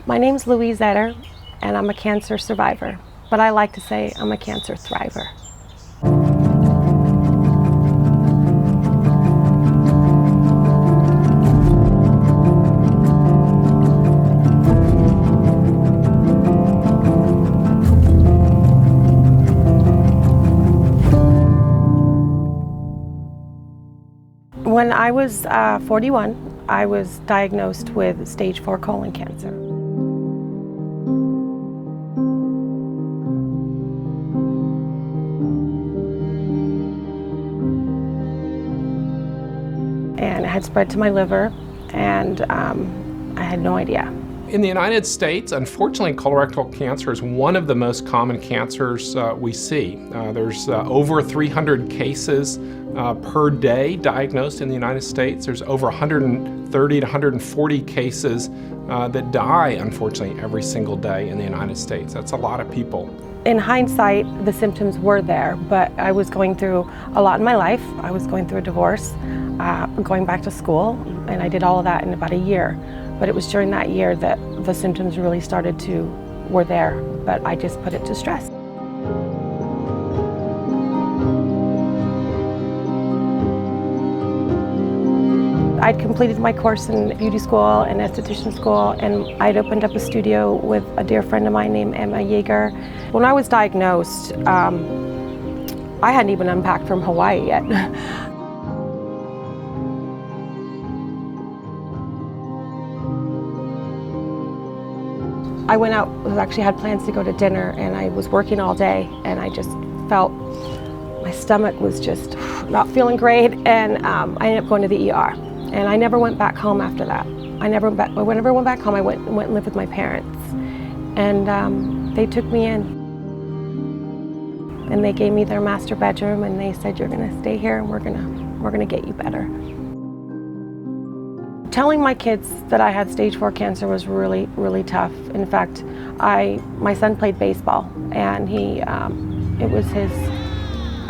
My name's Louise Perry-Etter, and I'm a cancer survivor, but I like to say I'm a cancer thriver. When I was 41, I was diagnosed with stage 4 colon cancer. And it had spread to my liver, and I had no idea. In the United States, unfortunately, colorectal cancer is one of the most common cancers we see. There's over 300 cases per day diagnosed in the United States. There's over 130 to 140 cases that die, unfortunately, every single day in the United States. That's a lot of people. In hindsight, the symptoms were there, but I was going through a lot in my life. I was going through a divorce, going back to school, and I did all of that in about a year. But it was during that year that the symptoms really were there, but I just put it to stress. I'd completed my course in beauty school and esthetician school, and I'd opened up a studio with a dear friend of mine named Emma Yeager. When I was diagnosed, I hadn't even unpacked from Hawaii yet. I went out, actually had plans to go to dinner, and I was working all day, and I just felt my stomach was just not feeling great, and I ended up going to the ER. And I never went back home after that. Whenever I went back home, I went and lived with my parents. And they took me in. And they gave me their master bedroom, and they said, "You're gonna stay here, and we're gonna get you better." Telling my kids that I had stage 4 cancer was really, really tough. In fact, my son played baseball, and it was his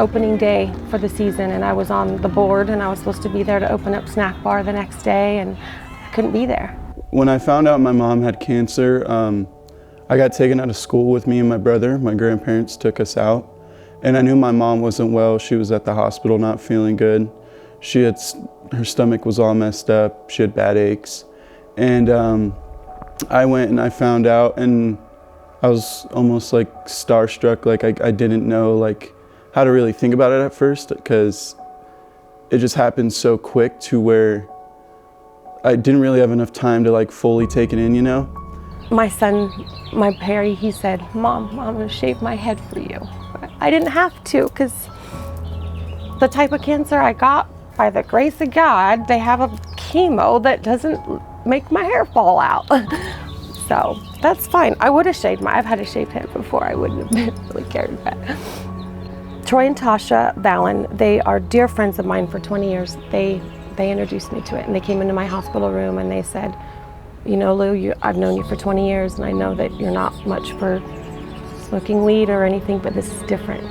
opening day for the season, and I was on the board, and I was supposed to be there to open up snack bar the next day, and I couldn't be there. When I found out my mom had cancer, I got taken out of school with me and my brother. My grandparents took us out, and I knew my mom wasn't well. She was at the hospital not feeling good. Her stomach was all messed up. She had bad aches. And I went and I found out, and I was almost like starstruck. Like I didn't know like how to really think about it at first, because it just happened so quick to where I didn't really have enough time to like fully take it in, you know? My son, Perry, he said, "Mom, I'm gonna shave my head for you." I didn't have to, because the type of cancer I got, by the grace of God, they have a chemo that doesn't make my hair fall out. So that's fine. I would have shaved I've had a shaved head before. I wouldn't have really cared, but. Troy and Tasha Vallon, they are dear friends of mine for 20 years. They introduced me to it, and they came into my hospital room and they said, "You know, Lou, I've known you for 20 years, and I know that you're not much for smoking weed or anything, but this is different."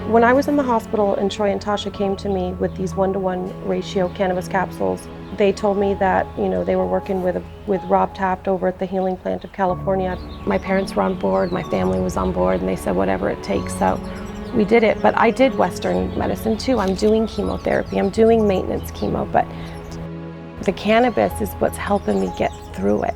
When I was in the hospital and Troy and Tasha came to me with these 1-to-1 ratio cannabis capsules, they told me that, you know, they were working with Rob Taft over at the Healing Plant of California. My parents were on board, my family was on board, and they said whatever it takes. So we did it, but I did Western medicine too. I'm doing chemotherapy, I'm doing maintenance chemo, but the cannabis is what's helping me get through it.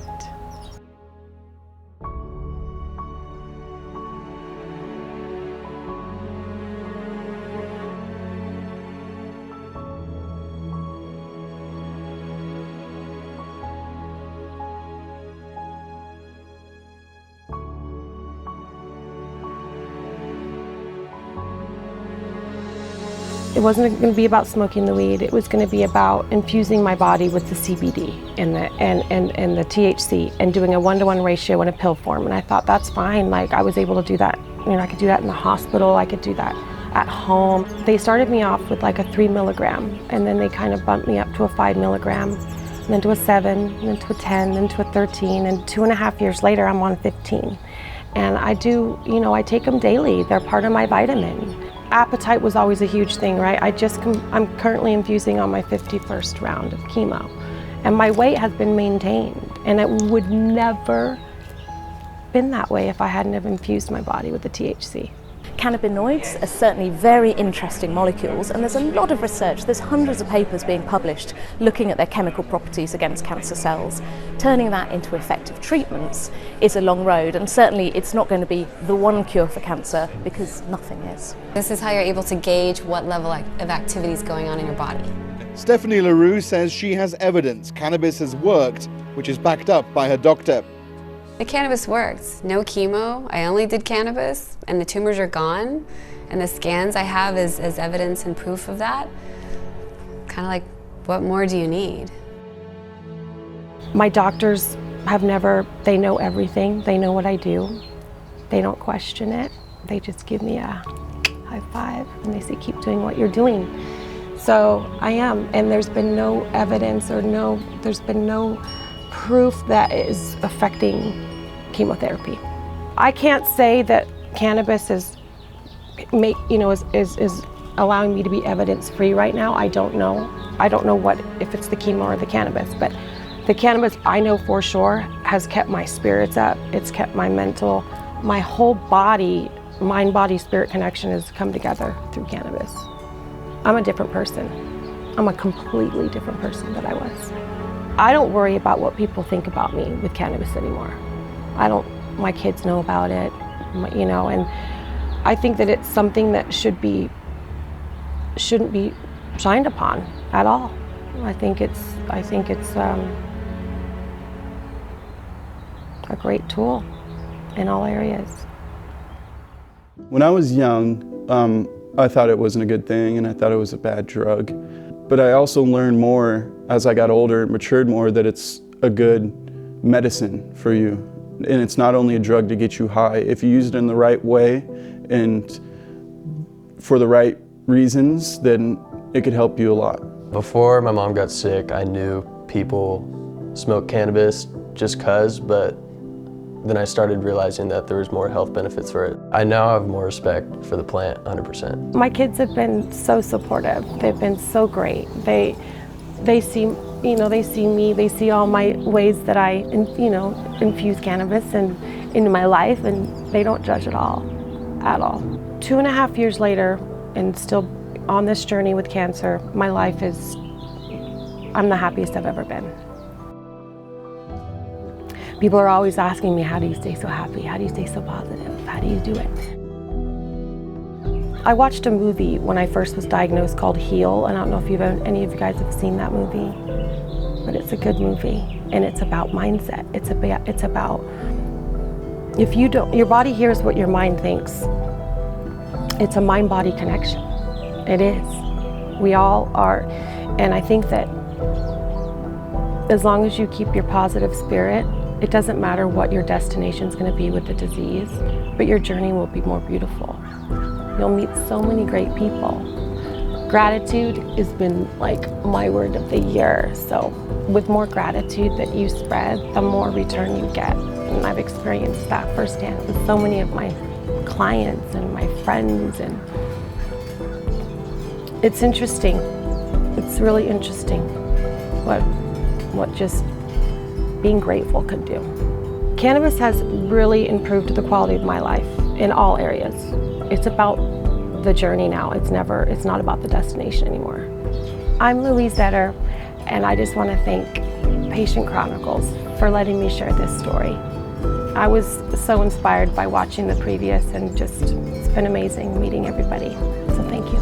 It wasn't going to be about smoking the weed. It was going to be about infusing my body with the CBD and the THC and doing a 1-to-1 ratio in a pill form. And I thought, that's fine. Like, I was able to do that. You know, I could do that in the hospital. I could do that at home. They started me off with like a 3 milligram, and then they kind of bumped me up to a 5 milligram, and then to a 7, and then to a 10, then to a 13, and 2.5 years later, I'm on 15. And I do, you know, I take them daily. They're part of my vitamin. Appetite was always a huge thing, right? I'm currently infusing on my 51st round of chemo, and my weight has been maintained, and it would never been that way if I hadn't have infused my body with the THC. Cannabinoids are certainly very interesting molecules, and there's a lot of research. There's hundreds of papers being published looking at their chemical properties against cancer cells. Turning that into effective treatments is a long road, and certainly it's not going to be the one cure for cancer, because nothing is. This is how you're able to gauge what level of activity is going on in your body. Stephanie LaRue says she has evidence cannabis has worked, which is backed up by her doctor. The cannabis works. No chemo, I only did cannabis, and the tumors are gone, and the scans I have is evidence and proof of that. Kind of like, what more do you need? My doctors have never, they know everything, they know what I do. They don't question it. They just give me a high five and they say, keep doing what you're doing. So I am, and there's been no evidence or there's been no proof that it is affecting chemotherapy. I can't say that cannabis is allowing me to be evidence-free right now. I don't know. I don't know if it's the chemo or the cannabis, but the cannabis I know for sure has kept my spirits up. It's kept my my whole body, mind-body-spirit connection has come together through cannabis. I'm a different person. I'm a completely different person than I was. I don't worry about what people think about me with cannabis anymore. My kids know about it, and I think that it's something that shouldn't be shined upon at all. I think it's a great tool in all areas. When I was young, I thought it wasn't a good thing and I thought it was a bad drug. But I also learned more as I got older and matured more that it's a good medicine for you. And it's not only a drug to get you high. If you use it in the right way and for the right reasons, then it could help you a lot. Before my mom got sick, I knew people smoked cannabis just 'cause, but then I started realizing that there was more health benefits for it. I now have more respect for the plant, 100%. My kids have been so supportive. They've been so great. They see, they see me, they see all my ways that I, infuse cannabis into my life, and they don't judge at all. 2.5 years later, and still on this journey with cancer, my life I'm the happiest I've ever been. People are always asking me, how do you stay so happy? How do you stay so positive? How do you do it? I watched a movie when I first was diagnosed called Heal, and I don't know if any of you guys have seen that movie, but it's a good movie, and it's about mindset. It's about if you don't, your body hears what your mind thinks. It's a mind-body connection. It is. We all are, and I think that as long as you keep your positive spirit, it doesn't matter what your destination is going to be with the disease, but your journey will be more beautiful. You'll meet so many great people. Gratitude has been like my word of the year. So with more gratitude that you spread, the more return you get. And I've experienced that firsthand with so many of my clients and my friends. And it's interesting. It's really interesting what just being grateful could do. Cannabis has really improved the quality of my life in all areas. It's about the journey now. It's not about the destination anymore. I'm Louise Perry-Etter, and I just want to thank Patient Chronicles for letting me share this story. I was so inspired by watching the previous, and it's been amazing meeting everybody. So thank you.